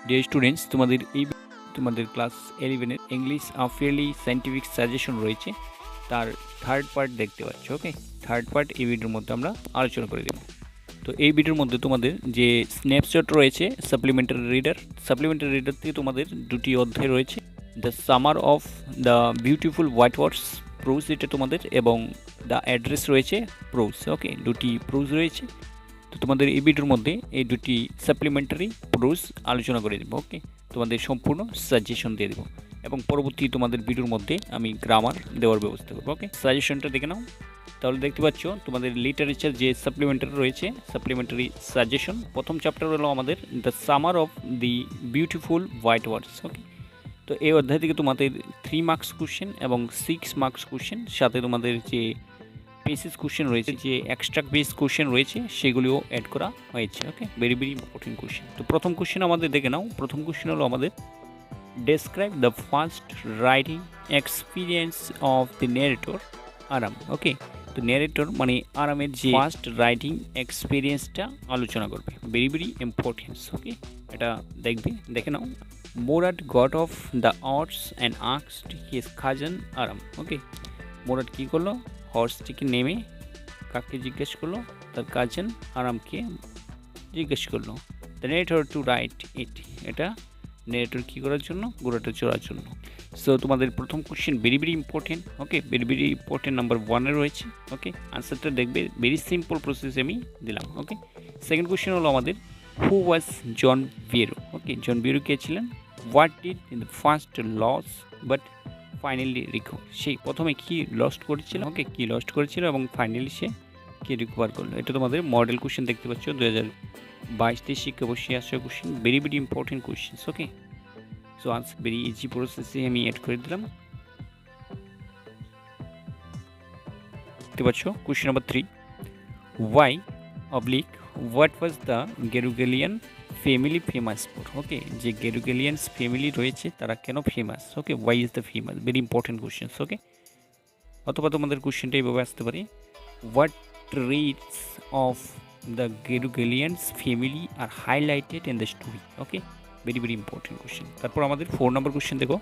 Dear students, তোমাদের class 11 এর English fairly scientific suggestion রয়েছে, তার থার্ড পার্ট দেখতে পাচ্ছ। ওকে, থার্ড পার্ট এই ভিডিওর মধ্যে আমরা আলোচনা করে দেব। তো এই ভিডিওর মধ্যে তোমাদের যে স্ন্যাপশট রয়েছে সাপ্লিমেন্টারি রিডার থেকে তোমাদের দুটি অধ্যায় রয়েছে, the summer of the beautiful white words pros, এটা তোমাদের, এবং দ্য অ্যাড্রেস রয়েছে প্রোজ। ওকে, দুটি প্রোজ রয়েছে। তো তোমাদের এই ভিডিওর মধ্যে এই দুটি সাপ্লিমেন্টারি প্রোজ আলোচনা করে দেবো। ওকে, তোমাদের সম্পূর্ণ সাজেশন দিয়ে দেবো এবং পরবর্তী তোমাদের ভিডিওর মধ্যে আমি গ্রামার দেওয়ার ব্যবস্থা করবো। ওকে, সাজেশনটা দেখে নাও। তাহলে দেখতে পাচ্ছ তোমাদের লিটারেচার যে সাপ্লিমেন্টারি রয়েছে, সাপ্লিমেন্টারি সাজেশন, প্রথম চ্যাপ্টার হলো আমাদের the summer of the beautiful white words. Okay, তো এই অধ্যায় থেকে তোমাদের 3 মার্কস কোশ্চেন এবং 6 মার্কস কোশ্চেন, সাথে তোমাদের যে বেসিস কোশ্চেন রয়েছে, যে এক্সট্রা বেস কোশ্চেন রয়েছে, সেগুলিও অ্যাড করা হয়েছে। ওকে, ভেরি ভেরি ইম্পর্টেন্ট কোশ্চেন। তো প্রথম কোশ্চেন আমাদের দেখে নাও। প্রথম কোশ্চেন হলো আমাদের describe the first writing experience of the narrator আরাম। ওকে, তো ন্যারেটর মানে আরামের যে ফার্স্ট রাইটিং এক্সপিরিয়েন্সটা আলোচনা করবে, ভেরি ভেরি ইম্পর্টেন্স। ওকে, এটা দেখে নাও। Mourad got off the horse and asked his cousin Aram. Okay, Morad কী করলো? হর্স থেকে নেমে কাকে জিজ্ঞেস করলো? তার কাজিন আরামকে জিজ্ঞেস করলো। দ্য নেরেটর টু রাইট ইট, এটা নেরেটর কী করার জন্য? ঘোড়াটা চড়ার জন্য। সো তোমাদের প্রথম কোশ্চেন ভেরি ভেরি ইম্পর্টেন্ট। ওকে, ভেরি ভেরি ইম্পর্টেন্ট, নাম্বার 1-এ রয়েছে। ওকে, আনসারটা দেখবে, ভেরি সিম্পল প্রসেস আমি দিলাম। ওকে, সেকেন্ড কোশ্চেন হলো আমাদের হু ওয়াজ জন ভিয়েরো। ওকে, জন ভিয়েরো কে ছিলেন? What did in the first lose but finally recover, সেই প্রথমে কি লস্ট করেছিল? ওকে, কি লস্ট করেছিল এবং ফাইনালি সে কি রিকভার করলো। এটা তোমাদের মডেল কোশ্চেন দেখতে পাচ্ছ, 2022 শিক্ষাবর্ষে আসা question, very very important question. Okay, so answer very easy প্রসেসে আমি অ্যাড করে দিলাম। দেখতে পাচ্ছ question number 3, why oblique what was the Garoghlanian family famous for. Okay, যে গেরুগেলিয়ানস ফ্যামিলি রয়েছে তারা কেন famous? Okay, why is the famous, very important question. Okay, অথবা তোমাদের কোশ্চেনটা এইভাবে আসতে পারে, what traits of the Garoghlanians family are highlighted in the story. Okay, very very important question. তারপর আমাদের 4 নম্বর কোশ্চেন দেখো,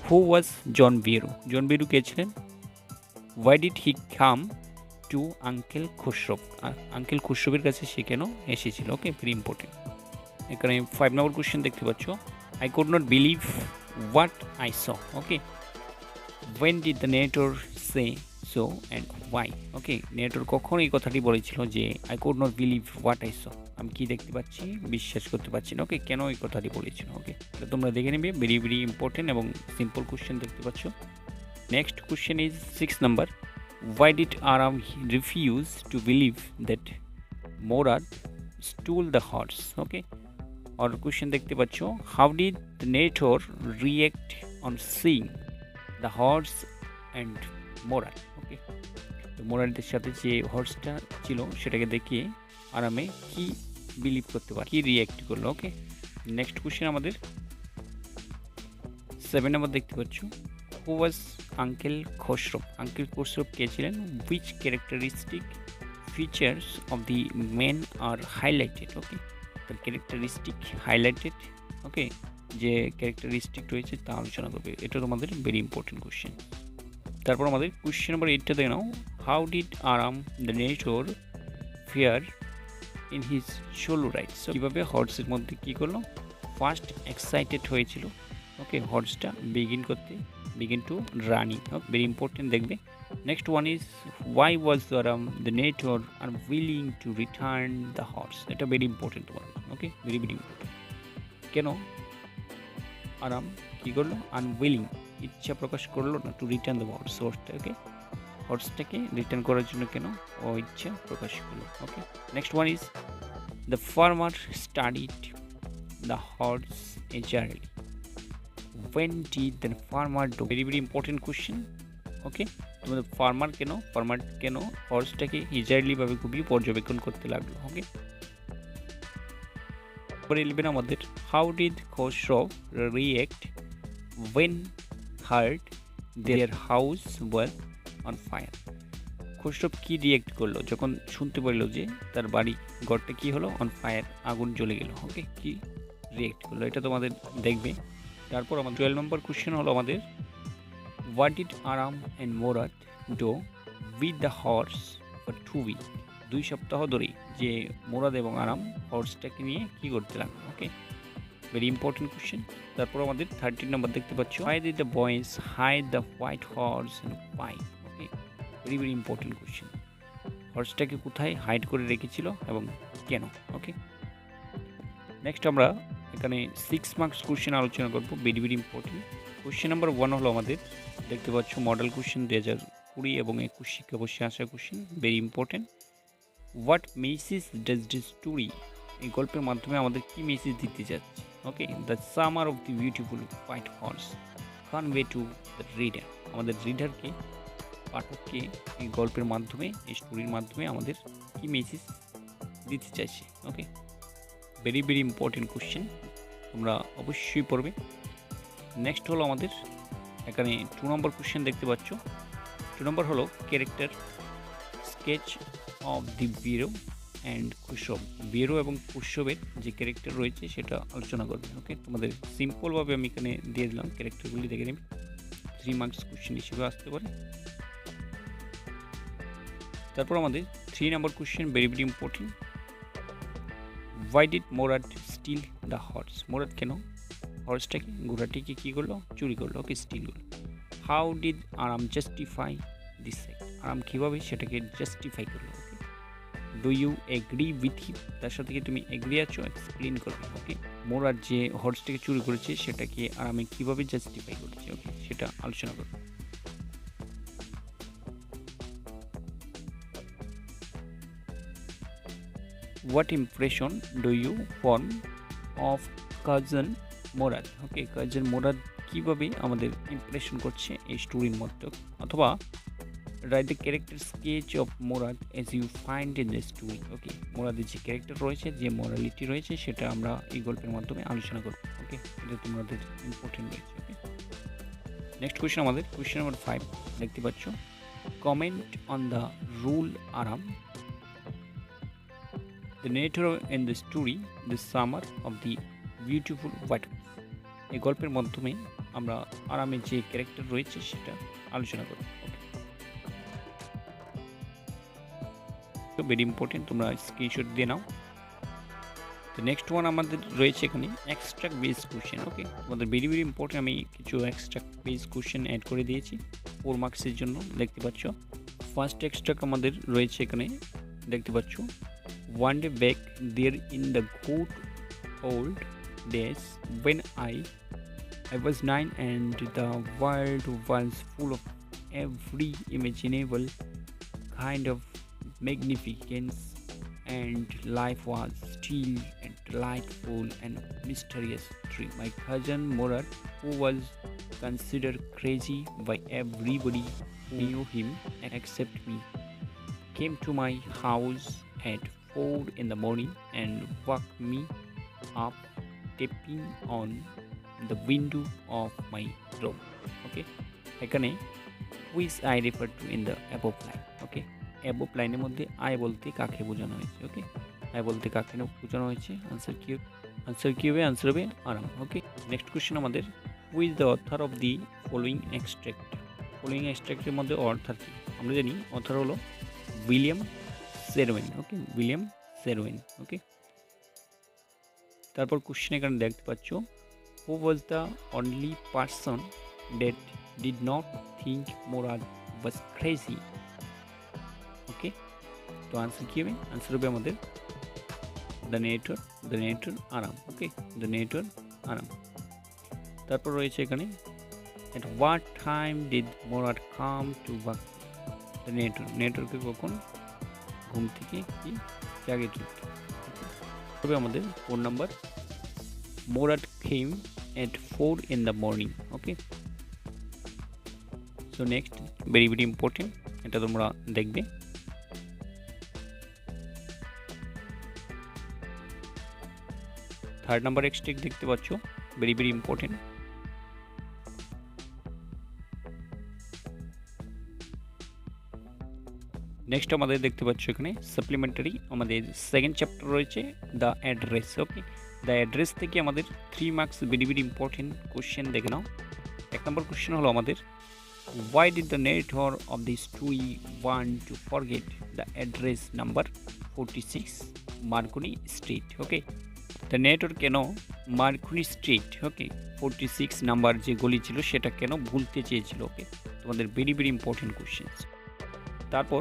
হু ওয়াজ জন ভিয়েরো। জন ভিয়েরো কে ছিলেন? Why did he come to uncle Khosrove, uncle খুসরোবের কাছে সে কেন এসেছিল? Okay, very important. এখানে 5 নম্বর কোশ্চেন দেখতে পাচ্ছ, I could not believe what I saw. Okay, when did the narrator say so and why? Okay, narrator কখন এই কথাটি বলেছিল যে I could not believe what I saw, আমি কি দেখতে পাচ্ছি বিশ্বাস করতে পারছি না। ওকে, কেন এই কথাটি বলেছিল? ওকে, এটা তোমরা দেখে নেবে, ভেরি ভেরি ইম্পর্টেন্ট এবং সিম্পল কোশ্চেন দেখতে পাচ্ছ। Next question is 6 number, why did Aram refuse to believe that Morad stole the horse? Okay, আর কোশ্চেন দেখতে পাচ্ছ, how did the narrator react on seeing the horse and moral. Okay, তো মোরালদের সাথে যে হর্সটা ছিল সেটাকে দেখিয়ে আরামে কি বিলিভ করতে পারে, কি রিয়্যাক্ট করলো। ওকে, নেক্সট কোশ্চেন আমাদের 7 নম্বর দেখতে পাচ্ছ, who was uncle খসরো। Uncle Khosrove কে ছিলেন? Which characteristic features of the men are highlighted. Okay, তার ক্যারেক্টারিস্টিক হাইলাইটেড, ওকে, যে ক্যারেক্টারিস্টিক রয়েছে তা আলোচনা করবে। এটা তোমাদের ভেরি ইম্পর্টেন্ট কোশ্চেন। তারপর আমাদের কোশ্চেন নাম্বার 8টা দেখে নাও, how did Aram the narrator fare in his solo rides. কীভাবে হর্সের মধ্যে কী করলো? ফার্স্ট এক্সাইটেড হয়েছিল। ওকে, হর্সটা begin to running. Very important, দেখবে। Next one is why was Aram the narrator are willing to return the horse. এটা very important তোমাদের। ওকে, ভেরি ভেরি ইম্পর্টেন্ট, কেন আরাম কী করলো? আনউইলিং, ইচ্ছা প্রকাশ করলো না, টু রিটার্ন দ্য হর্সটাকে, হর্সটাকে রিটার্ন করার জন্য কেন ও ইচ্ছা প্রকাশ করলো। Okay, next one is the farmer studied the horse eagerly, when did the farmer do. Very very important question. Okay, তোমাদের ফার্মার কেন হর্সটাকে ইজারলিভাবে খুবই পর্যবেক্ষণ করতে লাগলো। ওকে, 11 আমাদের, how did Khosrove react when heard their house was on fire? Khosrove কি react করলো যখন শুনতে পারলো যে তার বাড়ি ঘরটা কি হলো? অন ফায়ার, আগুন জ্বলে গেল। ওকে, কি রিয়েক্ট করলো, এটা তোমাদের দেখবে। তারপর আমাদের 12 নম্বর কোশ্চেন হলো আমাদের what did Aram and Mourad do with the horse for 2 week. 2 সপ্তাহ ধরেই যে মোরাদ এবং আরাম হর্সটাকে নিয়ে কি করতে লাগলো। Okay, very important question. তারপর আমাদের 13 নম্বর দেখতে পাচ্ছ, why did the boys hide the white horse and why. Okay, very very important question. হর্সটাকে কোথায় হাইড করে রেখেছিল এবং কেন। ওকে, নেক্সট আমরা এখানে 6 মার্কস কোশ্চেন আলোচনা করব, very very important. Question number 1 হলো আমাদের দেখতে পাচ্ছ মডেল কোশ্চেন 2020 এবং 21 শিক্ষাবর্ষে আসা question, very important. What message does this story, এই গল্পের মাধ্যমে আমাদের কি মেসেজ দিতে যাচ্ছে। Okay, the summer of the beautiful white horse convey to the reader, আমাদের রিডারকে, পাঠককে এই গল্পের মাধ্যমে, এই স্টোরির মাধ্যমে আমাদের কি মেসেজ দিতে চাইছে। ওকে, ভেরি ভেরি ইম্পর্টেন্ট কোশ্চেন, তোমরা অবশ্যই পড়বে। নেক্সট হলো আমাদের এখানে 2 নম্বর কোশ্চেন দেখতে পাচ্ছ। 2 নম্বর হলো character sketch of the Byro and Khosrove. Byro এবং খুশবের যে ক্যারেক্টার রয়েছে সেটা আলোচনা করবে। ওকে, তোমাদের সিম্পলভাবে আমি এখানে দিয়ে দিলাম, ক্যারেক্টারগুলি দেখে নেবে, 3 মার্কস কোশ্চেন হিসেবে আসতে পারে। তারপর আমাদের 3 নম্বর question, very very important. Why did Mourad steal the horse, Mourad কেন হর্সটাকে, ঘোড়াটিকে কী করলো, চুরি করলো। ওকে, স্টিল করলো। How did Aram justify this act, Aram কীভাবে সেটাকে জাস্টিফাই করলো। Okay, do you agree with him, তার সাথে কি তুমি এগ্রি আছো, এক্সপ্লেন করবে। ওকে, মোরাদ যে হর্সটাকে চুরি করেছে সেটাকে আরামে কীভাবে জাস্টিফাই করেছে। ওকে, সেটা আলোচনা করবে। What impression do you form of cousin Mourad. Okay, cousin Mourad কীভাবে আমাদের ইমপ্রেশন করছে এই স্টোরির মধ্যে, অথবা write the character sketch of Mourad as you find in the story. Okay, মোরাদের যে ক্যারেক্টার রয়েছে, যে মোরালিটি রয়েছে, সেটা আমরা এই গল্পের মাধ্যমে আলোচনা করব। ওকে, এটা তোমাদের ইম্পর্টেন্ট রয়েছে। ওকে, নেক্সট কোয়েশ্চেন আমাদের কোয়েশ্চেন নাম্বার 5 দেখতে পাচ্ছ, কমেন্ট অন দ্য রুল আরাম the narrator in the story the summer of the beautiful white horse। এই গল্পের মাধ্যমে আমরা আরামের যে ক্যারেক্টার রয়েছে সেটা আলোচনা করব। ওকে, ভেরি ইম্পর্টেন্ট, তোমরা স্ক্রিনশট দিয়ে নাও। তো নেক্সট ওয়ান আমাদের রয়েছে এখানে এক্সট্রাক্ট বেস কোশ্চেন। ওকে, তোমাদের ভেরি ভেরি ইম্পর্টেন্ট, আমি কিছু এক্সট্রাক্ট বেস কোশ্চেন অ্যাড করে দিয়েছি 4 মার্কসের জন্য, দেখতে পাচ্ছ। ফার্স্ট এক্সট্রাক্ট আমাদের রয়েছে এখানে, দেখতে পাচ্ছ, one day back there in the good old days when I was 9 and the world was full of every imaginable kind of magnificence and life was still and delightful and mysterious dream. My cousin Murad, who was considered crazy by everybody who knew him except me, came to my house at 4 in the morning and woke me up tapping on the window of my room. Okay, এখানে which I refer to in the above line. Okay, above line এর মধ্যে I বলতে কাকে বোঝানো হয়েছে। ওকে, I বলতে কাকে বোঝানো হয়েছে, আনসার কি হবে, আনসার হবে আরাম। ওকে, নেক্সট কোশ্চেন আমাদের, who is the author of the following extract. Following এক্সট্রাক্টের মধ্যে অর্থাৎ কি, আমরা জানি অথর হলো উইলিয়াম সেরওয়েন। ওকে, উইলিয়াম সেরওয়েন। ওকে, তারপর কোশ্চেন এখানে দেখতে পাচ্ছ, who was the only person that did not think Mourad was crazy. Okay, তো আনসার কী হবে, আনসার হবে আমাদের দ্য নেটর আরাম। ওকে, দ্য নেটর আরাম। তারপর রয়েছে এখানে, at what time did Mourad come to work. The নেটরকে কখন ঘুম থেকে কি জাগে তুলতে। তবে আমাদের 4 নাম্বার, Mourad came at 4 in the morning। Okay, so next very very important, এটা তোমরা দেখবে। থার্ড নাম্বার এক্সট্রাক্ট দেখতে পাচ্ছ, ভেরি ভেরি ইম্পর্টেন্ট। নেক্সট আমাদের দেখতে পাচ্ছ এখানে সাপ্লিমেন্টারি, আমাদের সেকেন্ড চ্যাপ্টার রয়েছে the address. Okay, the address থেকে আমাদের 3 marks very very important question দেখে নাও। 1 নম্বর কোশ্চেন হলো আমাদের why did the narrator of the story want to forget the address number 46 Marconi Street? Okay, the narrator কেন Marconi street okay 46 number যে গলি ছিল সেটা কেন ভুলতে চেয়েছিল? ওকে, তোমাদের ভেরি ভেরি ইম্পর্টেন্ট কোশ্চেন্স। তারপর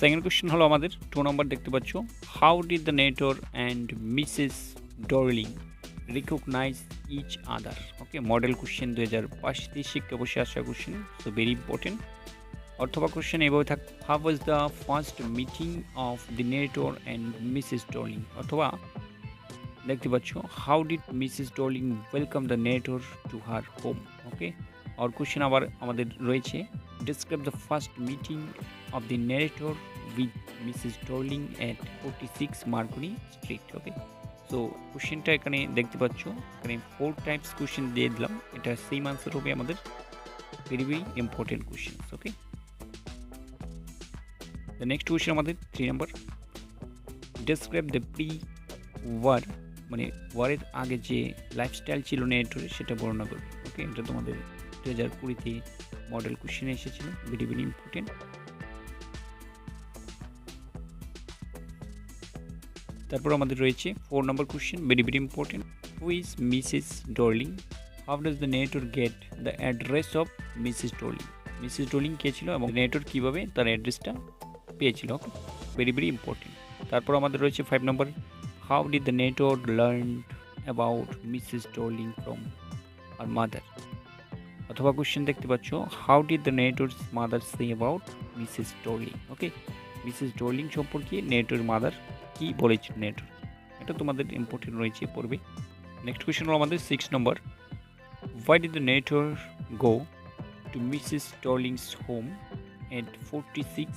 সেকেন্ড কোশ্চেন হলো আমাদের 2 নম্বর দেখতে পাচ্ছ, how did the narrator and Mrs Darling recognise each other? Okay, model question 2025 শিক্ষাবর্ষে আসা কোশ্চেন, সো ভেরি ইম্পর্টেন্ট। অথবা কোশ্চেন এভাবে থাক, how was the first meeting of the narrator and Mrs Darling? অথবা দেখতে পাচ্ছ, how did Mrs Darling welcome the narrator to her home? Okay, আর question আবার আমাদের রয়েছে, describe the first meeting of the narrator with Mrs Darling at 46 Marconi street. Okay, so কোশ্চেনটা এখানে দেখতে পাচ্ছ, এখানে 4 টাইপস কোশ্চেন দিয়ে দিলাম, এটা সেম আনসার হবে আমাদের, very very important question. Okay, the next question আমাদের 3 নম্বর, ডিসক্রাইব দ্য প্রি ওয়ার, মানে ওয়ারের আগে যে লাইফস্টাইল ছিল নেটওয়ার্কের সেটা বর্ণনা করবে। ওকে, এটা তোমাদের 2020-তে মডেল কোশ্চেন এসেছিল, ভেরি ভেরি ইম্পর্টেন্ট। তারপর আমাদের রয়েছে 4 number question, very very important, who is Mrs Darling? How does the network get the address of Mrs Darling? Mrs Darling কে ছিল এবং নেটওয়ার্ক কীভাবে তার অ্যাড্রেসটা পেয়েছিল? Okay, very very important. তারপর আমাদের রয়েছে 5 number, how did the narrator learn about Mrs. Darling from her mother? অথবা কোশ্চেন দেখতে পাচ্ছ, how did the narrator's mother say about Mrs. Darling? Okay, Mrs Darling সম্পর্কে নেটওর মাদার কি বলেছিল নেটর, এটা তোমাদের ইম্পর্টেন্ট রয়েছে পড়বে। নেক্সট কোশ্চেন হলো আমাদের 6 নম্বর, why did the narrator go to Mrs. Darling's home at 46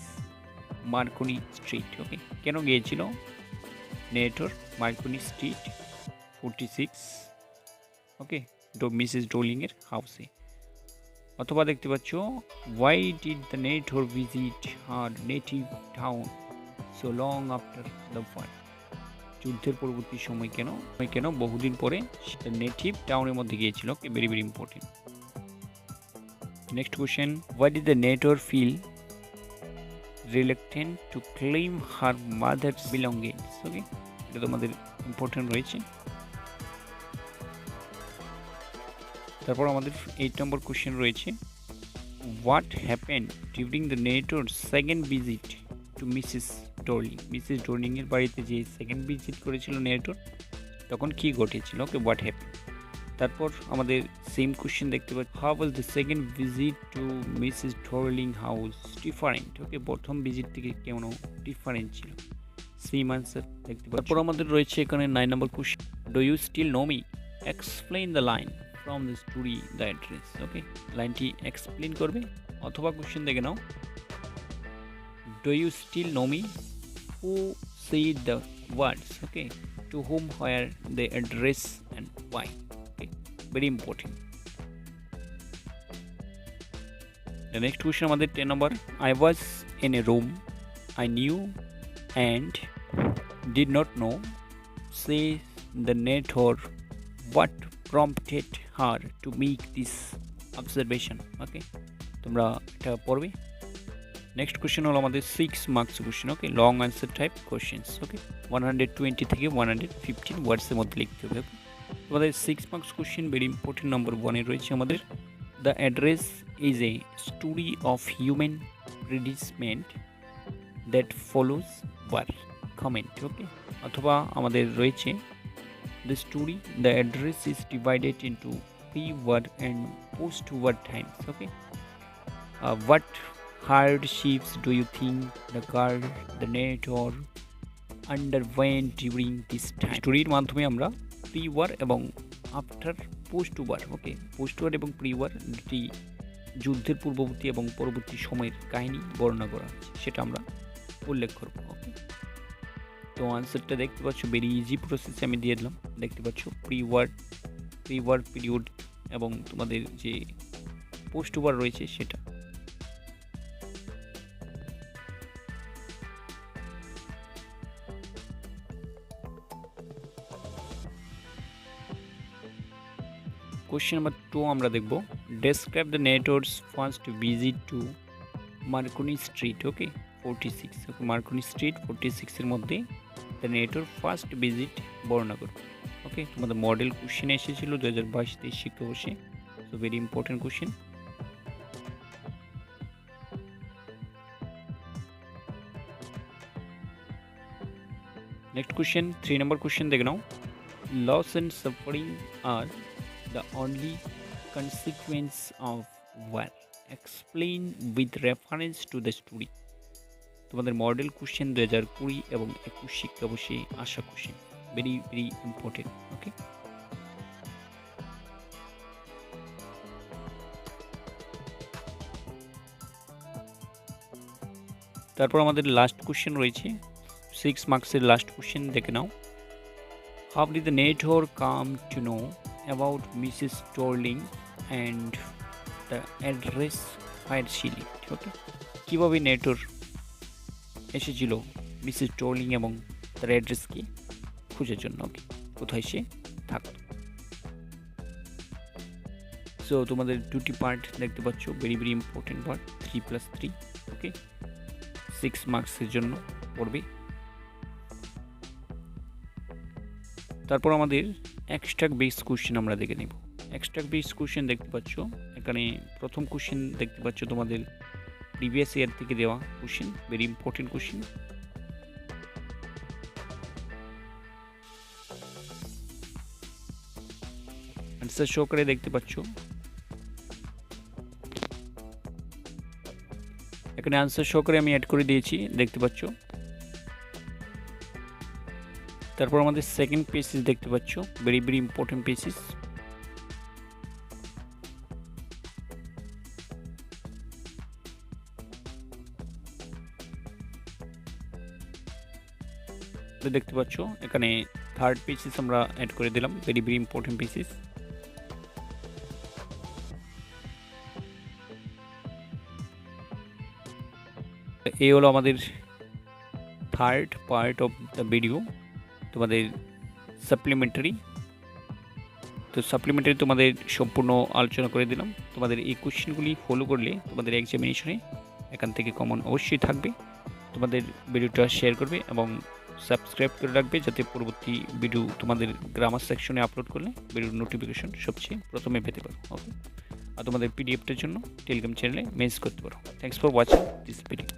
Marconi Street? Okay, কেন গিয়েছিল narrator Marconi street 46 okay Mrs Darling এর হাউসে? অথবা দেখতে পাচ্ছ, why did the narrator visit her native town so long after the war? যুদ্ধের পরবর্তী সময় কেন বহুদিন পরে নেটিভ টাউনের মধ্যে গিয়েছিল? Okay, very very important. Next question, why did the narrator feel reluctant to claim her mother's belongings? Okay, এটা তোমাদের ইম্পর্টেন্ট রয়েছে। তারপর আমাদের 8 নম্বর কোশ্চেন রয়েছে, what happen during the narrator second visit to Mrs Darling? Mrs Darling এর বাড়িতে যে second visit করেছিল নেটর, তখন কি ঘটেছিল? Okay, what happen. তারপর আমাদের সেম কোশ্চেন দেখতে পাচ্ছি, how was the second visit to Mrs Darling house different? Okay, প্রথম ভিজিট থেকে কেমন ডিফারেন্ট ছিল? সেম আনসার দেখতে পাচ্ছি। তারপর আমাদের রয়েছে এখানে 9 number question, do you still know me? Explain the line from the story the address. Okay, লাইনটি এক্সপ্লেইন করবে। অথবা কোশ্চেন দেখে নাও, do you still know me? Who said the words? Okay, to whom, where, the address and why? Very important. The next question আমাদের 10 number, I was in a room I knew and did not know, say the narrator, what prompted her to make this observation? Okay, তোমরা এটা পড়বে। Next question হলো আমাদের 6 marks question. Okay, long answer type questions. Okay, 120 থেকে 115 ওয়ার্ডসের মধ্যে লিখতে হবে। আমাদের 6 marks question very important. Number 1 রয়েছে আমাদের, the address is a story of human predicament that follows war comment. Okay, অথবা আমাদের রয়েছে, the story the address is divided into pre war and post war times. Okay, what hardships do you think the girl the narrator underwent during this time? স্টোরির মাধ্যমে আমরা pre war এবং after post war, ওকে, post war এবং pre war দুটি যুদ্ধের পূর্ববর্তী এবং পরবর্তী সময়ের কাহিনী বর্ণনা করা হচ্ছে, সেটা আমরা উল্লেখ করব। ওকে, তো আনসারটা দেখতে পাচ্ছ, ভেরি ইজি প্রসেসে আমি দিয়ে দিলাম। দেখতে পাচ্ছ প্রি ওয়ার পিরিয়ড এবং তোমাদের যে পোস্ট ওয়ার রয়েছে সেটা। কোশ্চেন নাম্বার 2 আমরা দেখব, describe the networks first visit to Marconi street. Okay, 46, okay, Marconi street 46 এর মধ্যে দ্য নেটওয়ার্ক ফার্স্ট ভিজিট বর্ণনা করো। ওকে, তোমাদের মডেল কোশ্চেন এসেছিল 2022-23 শিক্ষাবর্ষে, so very important question. Next question 3 নম্বর কোশ্চেন দেখে নাও, loss and suffering are the only consequence of war, explain with reference to the story. তোমাদের মডেল কোশ্চেন 2020 এবং 21 শিক্ষাবর্ষে আসা question, very very important. Okay, তারপর আমাদের লাস্ট কোশ্চেন রয়েছে 6 মার্কসের লাস্ট কোশ্চেন দেখে নাও, how did the network come to know about Mrs Starling and the address where she lived. Okay, কীভাবে নেটওয়ার্ক এসেছিল মিসেস স্টার্লিং এবং তার অ্যাড্রেসকে খোঁজার জন্য, ওকে, কোথায় সে থাকত। সো তোমাদের দুটি পার্ট দেখতে পাচ্ছ, ভেরি ভেরি ইম্পর্টেন্ট পার্ট, 3+3। ওকে, 6 মার্কসের জন্য পড়বে। তারপর আমাদের এক্সট্রা বেস কোশ্চেন আমরা দেখে নেব। এক্সট্রা বেস কোশ্চেন দেখতে পাচ্ছ, এখানে প্রথম কোশ্চেন দেখতে পাচ্ছ তোমাদের প্রিভিয়াস ইয়ার থেকে দেওয়া question, very important question. Answer সহকারে দেখতে পাচ্ছ, এখানে আনসার সহকারে আমি অ্যাড করে দিয়েছি, দেখতে পাচ্ছ। তারপর আমাদের সেকেন্ড পেসিস দেখতে পাচ্ছ, ভেরি ভেরি ইম্পর্টেন্ট পেসিস। দেখতে পাচ্ছ এখানে থার্ড পেসিস আমরা অ্যাড করে দিলাম, ভেরি ভেরি ইম্পর্টেন্ট পেসিস। এই হলো আমাদের third part of the video, তোমাদের সাপ্লিমেন্টারি। তো সাপ্লিমেন্টারি তোমাদের সম্পূর্ণ আলোচনা করে দিলাম। তোমাদের এই কোশ্চেনগুলি ফলো করলে তোমাদের এক্সামিনেশনে এখান থেকে কমন অবশ্যই থাকবে। তোমাদের ভিডিওটা শেয়ার করবে এবং সাবস্ক্রাইব করে রাখবে, যাতে পরবর্তী ভিডিও তোমাদের গ্রামার সেকশনে আপলোড করলে ভিডিওর নোটিফিকেশন সবচেয়ে প্রথমে পেতে পারো। ওকে, আর তোমাদের পিডিএফটার জন্য টেলিগ্রাম চ্যানেলে মেসেজ করতে পারো। Thanks for watching this video.